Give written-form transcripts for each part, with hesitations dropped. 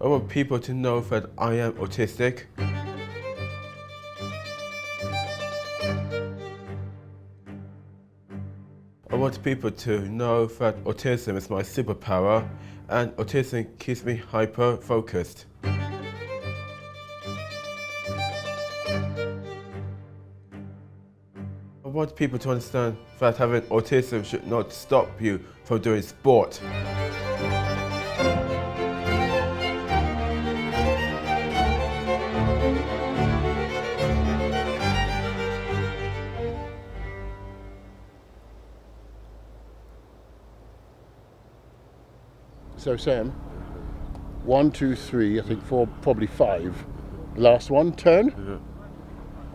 I want people to know that I am autistic. I want people to know that autism is my superpower and autism keeps me hyper-focused. I want people to understand that having autism should not stop you from doing sport. So Sam, 1, 2, 3, I think 4, probably 5. Last one, turn. Yeah.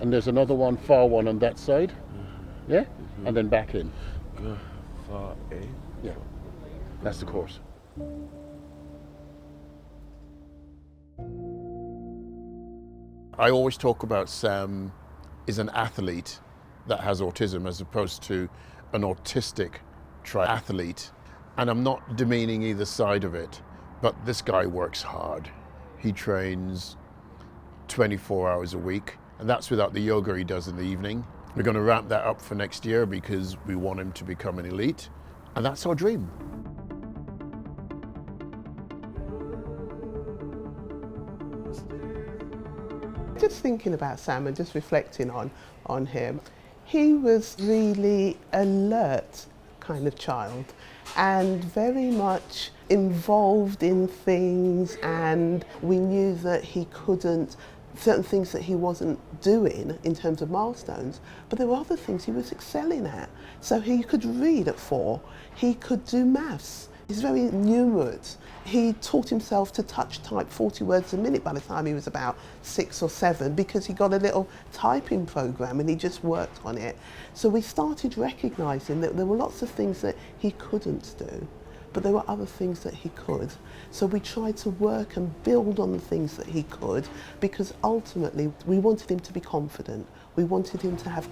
And there's another one, far one on that side. Yeah? And then back in. Go far in. Yeah. That's the course. I always talk about Sam is an athlete that has autism as opposed to an autistic triathlete. And I'm not demeaning either side of it, but this guy works hard. He trains 24 hours a week, and that's without the yoga he does in the evening. We're going to ramp that up for next year because we want him to become an elite, and that's our dream. Just thinking about Sam and just reflecting on him, he was really alert kind of child and very much involved in things, and we knew that he couldn't, certain things that he wasn't doing in terms of milestones, but there were other things he was excelling at. So he could read at 4, he could do maths, he's very numerate. He taught himself to touch type 40 words a minute by the time he was about 6 or 7 because he got a little typing program and he just worked on it. So we started recognising that there were lots of things that he couldn't do, but there were other things that he could. So we tried to work and build on the things that he could, because ultimately we wanted him to be confident. We wanted him to have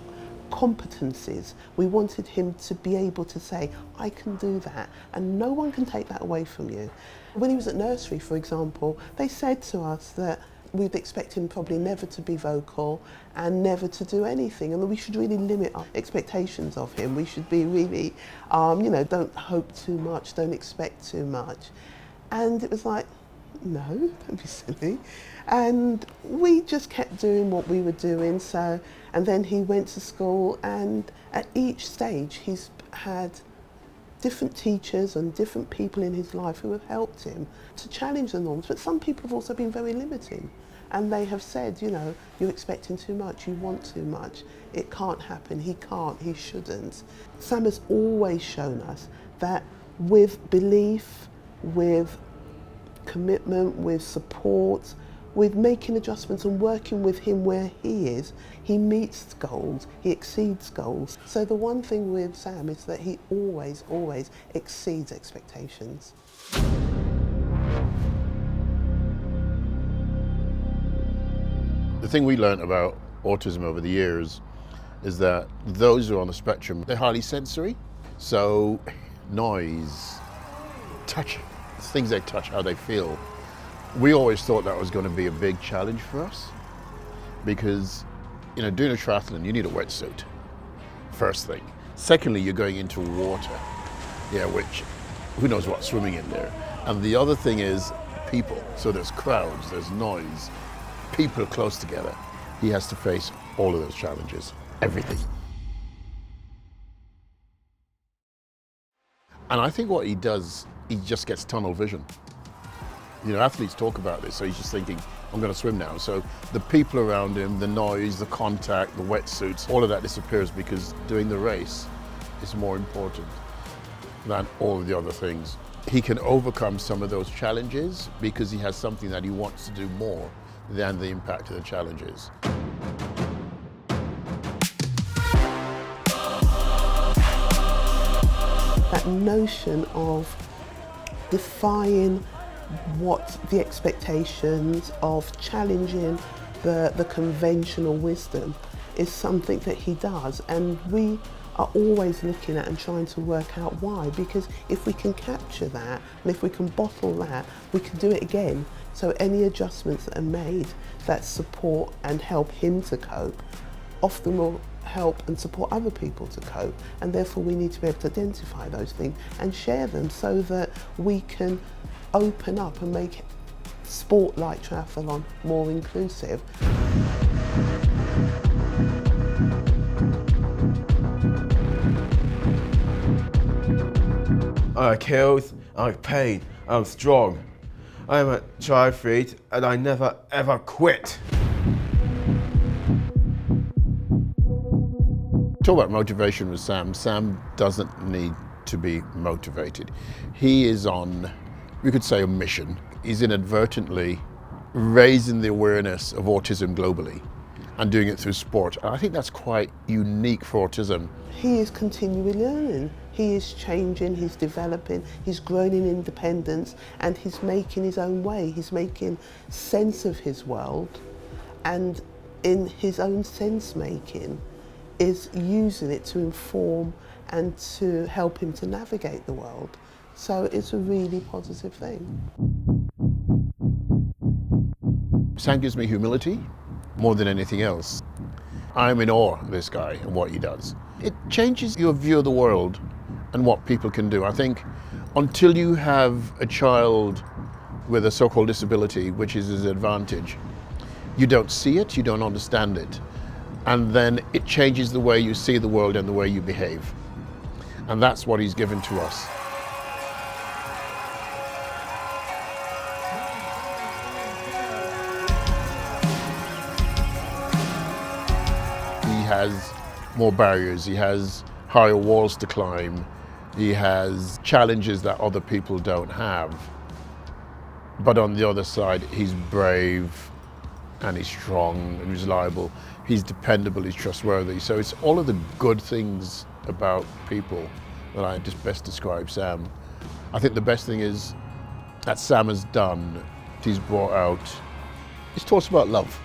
competencies. We wanted him to be able to say, I can do that, and no one can take that away from you. When he was at nursery, for example, they said to us that we'd expect him probably never to be vocal and never to do anything, and that we should really limit our expectations of him. We should be really, don't hope too much, don't expect too much. And it was like, no, don't be silly. And we just kept doing what we were doing. So, and then he went to school, and at each stage he's had different teachers and different people in his life who have helped him to challenge the norms. But some people have also been very limiting, and they have said, you're expecting too much, you want too much, it can't happen, he can't, he shouldn't. Sam has always shown us that with belief, with commitment, with support, with making adjustments and working with him where he is, he meets goals, he exceeds goals. So the one thing with Sam is that he always, always exceeds expectations. The thing we learned about autism over the years is that those who are on the spectrum, they're highly sensory. So noise, touch, things they touch, how they feel. We always thought that was going to be a big challenge for us because, doing a triathlon, you need a wetsuit, first thing. Secondly, you're going into water, which, who knows what's swimming in there. And the other thing is people. So there's crowds, there's noise, people close together. He has to face all of those challenges, everything. And I think what he does, he just gets tunnel vision. Athletes talk about this, so he's just thinking, I'm going to swim now. So the people around him, the noise, the contact, the wetsuits, all of that disappears because doing the race is more important than all of the other things. He can overcome some of those challenges because he has something that he wants to do more than the impact of the challenges. That notion of defying what the expectations, of challenging the conventional wisdom is something that he does, and we are always looking at and trying to work out why, because if we can capture that and if we can bottle that, we can do it again. So any adjustments that are made that support and help him to cope often will help and support other people to cope, and therefore we need to be able to identify those things and share them so that we can open up and make sport like triathlon more inclusive. I like hills, I like pain, I'm strong. I am a triathlete and I never ever quit. Talk about motivation with Sam. Sam doesn't need to be motivated. He is on, we could say, a mission. He's inadvertently raising the awareness of autism globally and doing it through sport. I think that's quite unique for autism. He is continually learning. He is changing, he's developing, he's growing in independence, and he's making his own way. He's making sense of his world, and in his own sense making is using it to inform and to help him to navigate the world. So it's a really positive thing. Sam gives me humility more than anything else. I'm in awe of this guy and what he does. It changes your view of the world and what people can do. I think until you have a child with a so-called disability, which is his advantage, you don't see it, you don't understand it. And then it changes the way you see the world and the way you behave. And that's what he's given to us. He has more barriers, he has higher walls to climb, he has challenges that other people don't have. But on the other side, he's brave and he's strong and he's reliable, he's dependable, he's trustworthy. So it's all of the good things about people that I just best describe Sam. I think the best thing is that Sam has done, he's brought out, he's taught us about love.